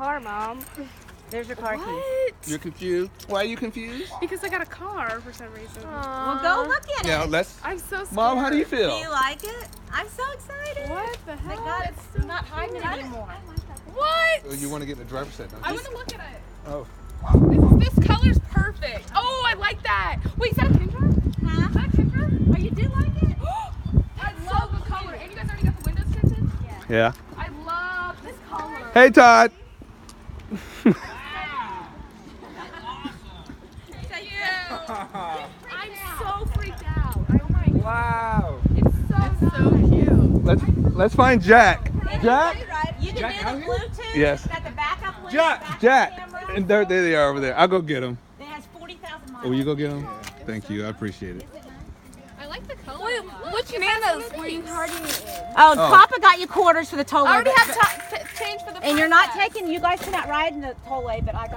car, Mom. There's your car key. What? You're confused? Why are you confused? Because I got a car for some reason. Well, go look at Yeah, it. let's. I'm so scared. Mom, how do you Do feel? you like it? I'm so excited. What the hell? Thank God it's not hiding it anymore. What? Oh, you want to get in the driver's seat, don't I you? want to look at it. Oh. This color's perfect. Oh, I like that. Wait, is that a Kendra? Huh? Is that a Kendra? Oh, you do like it? I love the color. And you guys already got the windows tinted? Yeah. I love this color. Hey, Todd. Thank you. I'm so freaked out. Oh my God. Wow. It's so cute. Let's find Jack. Jack. You Jack can out do the here? Bluetooth. Yes. Got the backup lens, backup Jack. camera. And there they are over there. I'll go get them. It has 40,000 miles. Oh, will you go get them? Thank you. I appreciate it. I like the color. Wait, which Nana's were you harding it in? Oh, Oh. Papa got you quarters for the tollway. I already but- have change for the And you're not process. taking, you guys cannot ride in the tollway, but I got